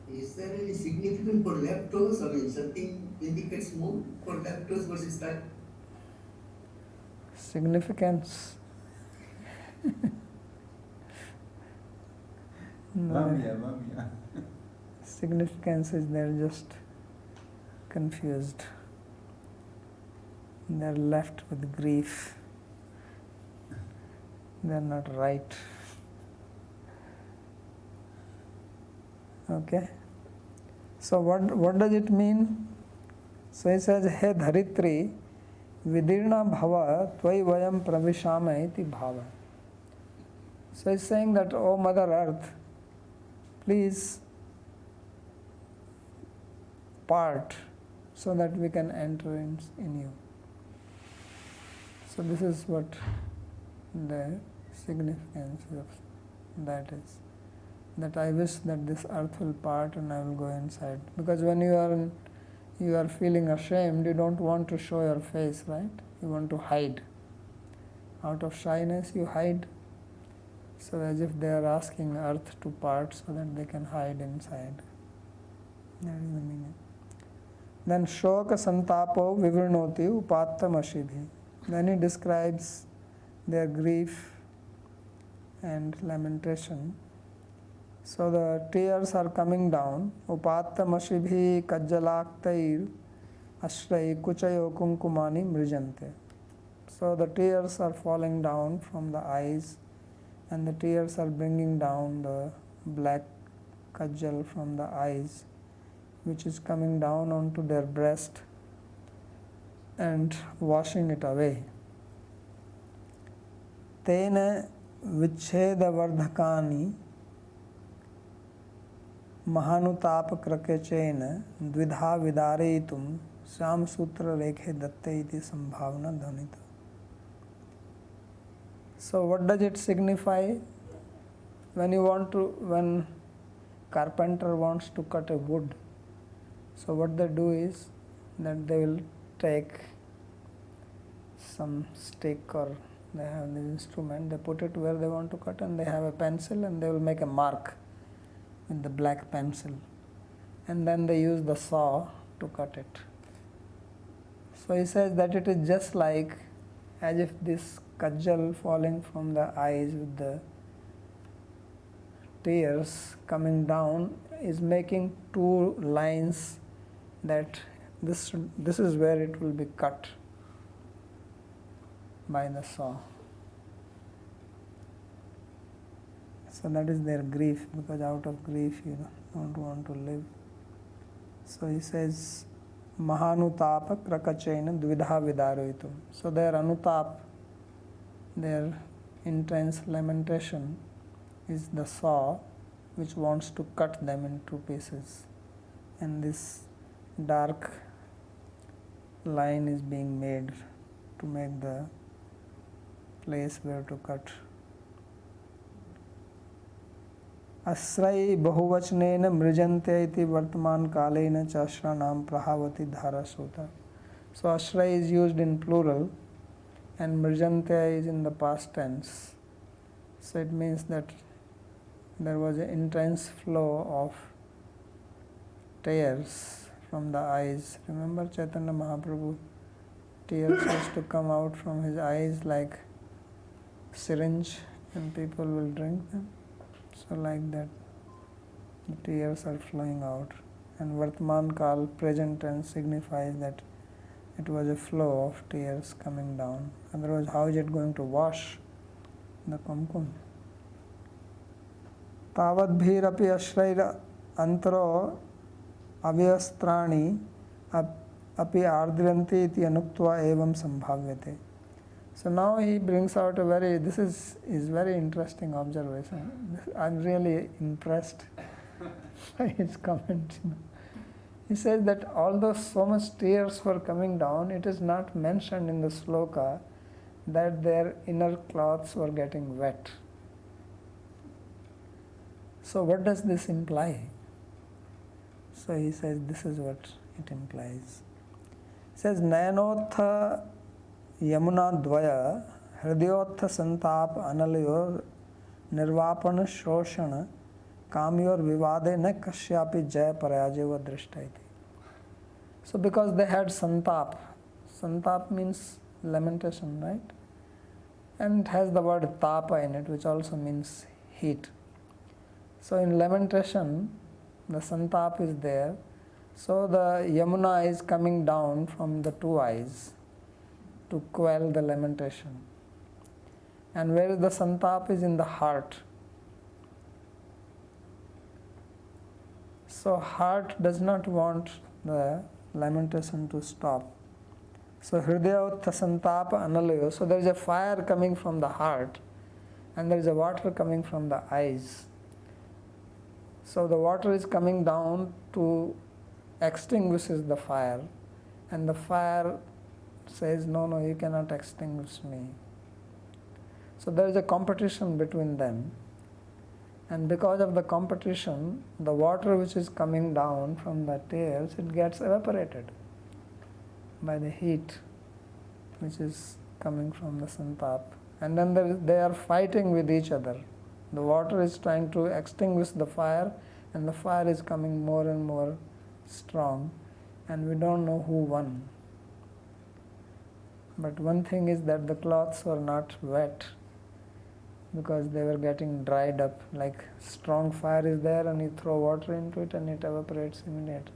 Is there any significance for left toes? I mean, something indicates more for left toes versus right? Significance? Mamia. Significance is they're just confused. They're left with grief. They're not right. Okay? So what does it mean? So he says, He dharitri vidirna bhava tvai vayam pravishama iti bhava. So he's saying that, oh Mother Earth, please part so that we can enter in you. So this is what the significance of that is. That I wish that this earth will part and I will go inside. Because when you are feeling ashamed, you don't want to show your face, right? You want to hide. Out of shyness you hide. So as if they are asking earth to part so that they can hide inside. That is the meaning. Then shoka santapo vivrinoti upattam ashibhi. Then he describes their grief and lamentation. So the tears are coming down. Upattam ashibhi kajjalaktair ashray kuchayo kunkumani mrijante. So the tears are falling down from the eyes, and the tears are bringing down the black kajjal from the eyes, which is coming down onto their breast and washing it away. Tena vichheda vardhakani mahanutapa krakechena dvidha vidaretum Sham Sutra rekhe datte iti sambhavana dhanita. So what does it signify? When carpenter wants to cut a wood, so what they do is that they will take some stick, or they have this instrument, they put it where they want to cut, and they have a pencil and they will make a mark with the black pencil, and then they use the saw to cut it. So he says that it is just like as if this kajjal falling from the eyes with the tears coming down is making two lines, that this is where it will be cut by the saw. So that is their grief, because out of grief you don't want to live. So he says mahanutapa krakachena dvidha vidaroitum. So their anutap, their intense lamentation, is the saw which wants to cut them into pieces, and this dark line is being made to make the place where to cut. Asray bahuvachnena mrijante iti vartaman kalena cha ashranam prahavati dharasota. So ashray is used in plural and mrijante is in the past tense. So it means that there was an intense flow of tears from the eyes. Remember Chaitanya Mahaprabhu? Tears used to come out from his eyes like syringe, and people will drink them. So like that, the tears are flowing out. And Vartman Kal, present tense, signifies that it was a flow of tears coming down. Otherwise, how is it going to wash the kumkum? Tavadbhirapi ashraira antaro avyastrani api ardranti iti anuktva evam sambhavyate. So now he brings out this is very interesting observation. I'm really impressed by his comment. He says that although so much tears were coming down, it is not mentioned in the sloka that their inner clothes were getting wet. So what does this imply? So he says this is what it implies. He says Nayanotha Yamuna Dvaya Hridayotha Santap Analayor Nirvapana Shoshana Kamyor Vivade Na Kashyapi Jaya Parajeva Drishtaiti. So because they had Santap. Santap means lamentation, right? And it has the word tapa in it, which also means heat. So in lamentation, the Santap is there. So the Yamuna is coming down from the two eyes to quell the lamentation. And where is the Santap is in the heart. So heart does not want the lamentation to stop. So Hridayotha Santapa Analayo. So there is a fire coming from the heart, and there is a water coming from the eyes. So the water is coming down to extinguishes the fire, and the fire says, no, you cannot extinguish me. So there is a competition between them, and because of the competition, the water which is coming down from the tails, it gets evaporated by the heat which is coming from the santap. And then they are fighting with each other. The water is trying to extinguish the fire, and the fire is coming more and more strong, and we don't know who won. But one thing is that the cloths were not wet because they were getting dried up. Like strong fire is there, and you throw water into it and it evaporates immediately.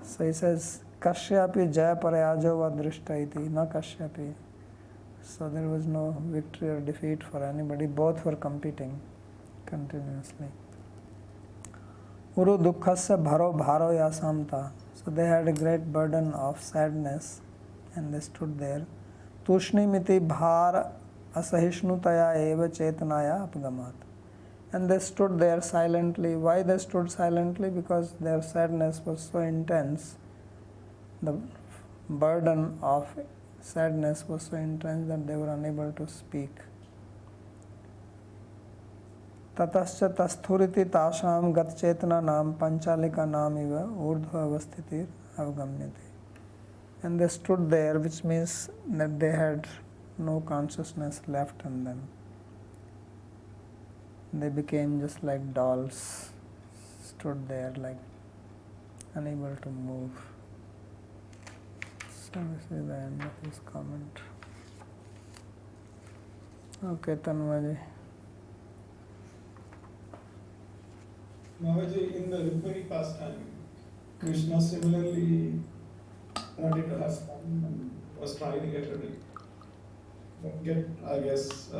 So he says, Kashyapi jaya parayajo va drishta iti, na Kashyapi. So there was no victory or defeat for anybody. Both were competing continuously. Uru dukkhasya bharo bharo yasamta. So they had a great burden of sadness, and they stood there. Tushnimiti bhar asahishnutaya eva chetanaya apgamat. And they stood there silently. Why they stood silently? Because their sadness was so intense. The burden of sadness was so intense that they were unable to speak. Tatascha tasthuriti tasham gat chetana nam panchalika nam iva urdhva avasthitir avgamyate. And they stood there, which means that they had no consciousness left in them. They became just like dolls, stood there like unable to move. So this is the end of his comment. Okay, Tanvaji. Mahaji, in the Rukmini pastime, Krishna similarly wanted to have fun and was trying to get ready. Get, I guess,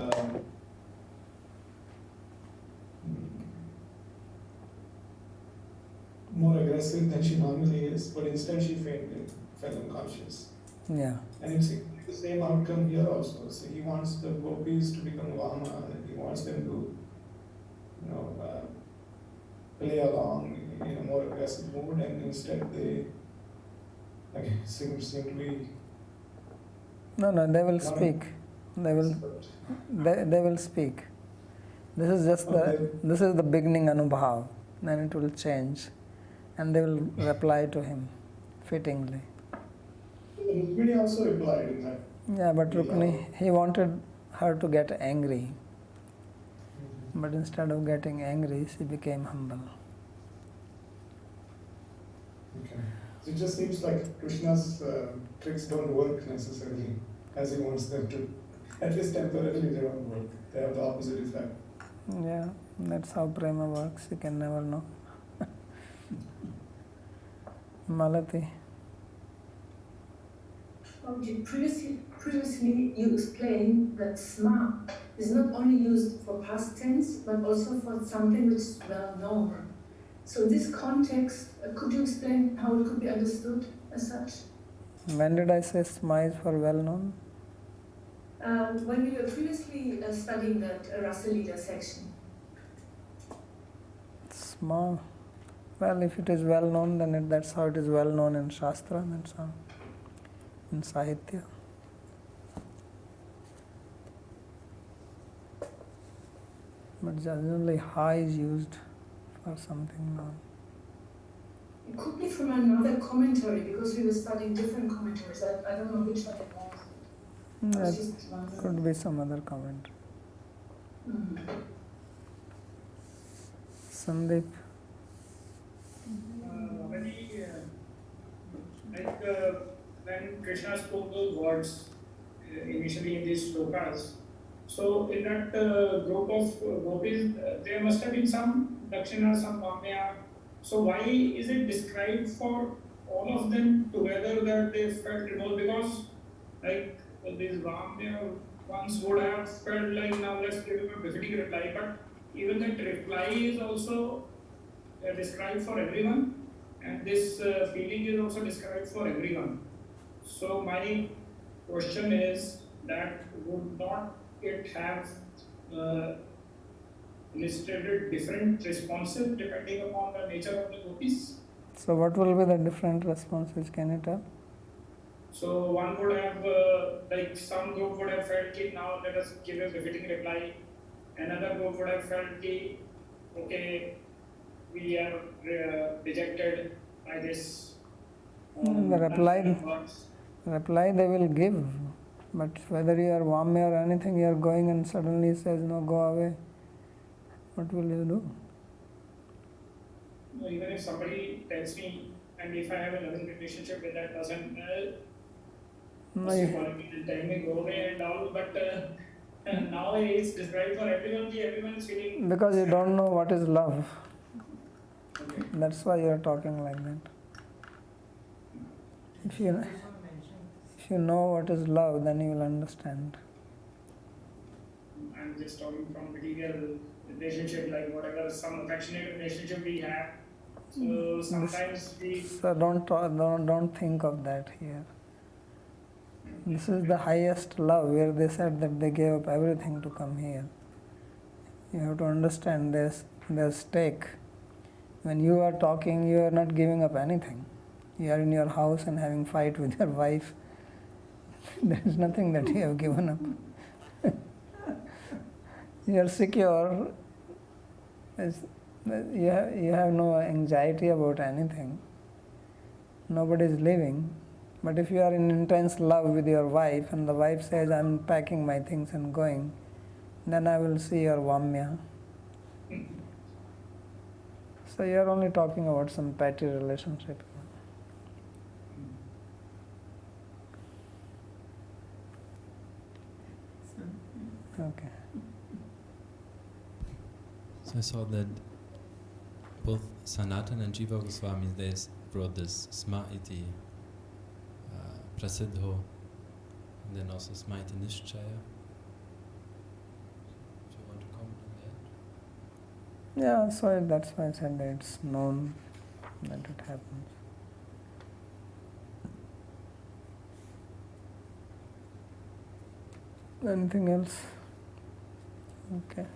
more aggressive than she normally is, but instead she fainted, fell unconscious. Yeah. And it's the same outcome here also. So he wants the gopis to become Vama, and he wants them to, play along in a more aggressive mood, and instead they seem to be. No, they will speak. They will speak. This is just this is the beginning anubhav. Then it will change, and they will reply to him fittingly. Rukmini also replied in that. Yeah, but Rukmini, he wanted her to get angry. But instead of getting angry, she became humble. Okay. So it just seems like Krishna's tricks don't work necessarily as he wants them to. At least temporarily they don't work. They have the opposite effect. Yeah, that's how prema works. You can never know. Malati. Previously you explained that sma is not only used for past tense, but also for something which is well known. So in this context, could you explain how it could be understood as such? When did I say sma is for well known? When you were previously studying that Rāsa-līlā section. Sma. Well, if it is well known, then that's how it is well known in Shastra, that's how. In Sahitya. But generally, ha is used for something known. It could be from another commentary, because we were studying different commentaries. I don't know which one it was. That could be some other comment. Sandeep. When Krishna spoke those words initially in these slokas, so in that group of gopis, there must have been some dakshina, some vamya. So why is it described for all of them together that they felt remorse? Because like these vamya ones would have felt like, now let's give him a befitting reply, but even that reply is also described for everyone, and this feeling is also described for everyone. So my question is that would not it have illustrated different responses depending upon the nature of the gopis. So what will be the different responses? Can you tell? So one would have, like some group would have felt that now let us give a befitting reply. Another group would have felt that, okay, we are rejected by this. The reply they will give, but whether you are Vamya or anything, you are going and suddenly says, no, go away. What will you do? No, even if somebody tells me, and if I have a loving relationship with that person, No, and tell me go away and all, but now it's described for everyone, everyone is feeling. because you don't know what is love. Okay. That's why you are talking like that. If you know what is love, then you will understand. I'm just talking from material relationship, like whatever, some affectionate relationship we have. So sometimes we. So don't think of that here. This is the highest love, where they said that they gave up everything to come here. You have to understand their stake. When you are talking, you are not giving up anything. You are in your house and having fight with your wife. There is nothing that you have given up. You are secure. You have no anxiety about anything. Nobody is leaving. But if you are in intense love with your wife and the wife says, I'm packing my things and going, then I will see your Vamya. So you are only talking about some petty relationship. Okay. So I saw that both Sanatan and Jiva Goswami, they wrote this Sma iti Prasiddho, and then also Sma iti Nishchaya. Do you want to comment on that? Yeah, so that's why I said that it's known that it happens. Anything else? Okay.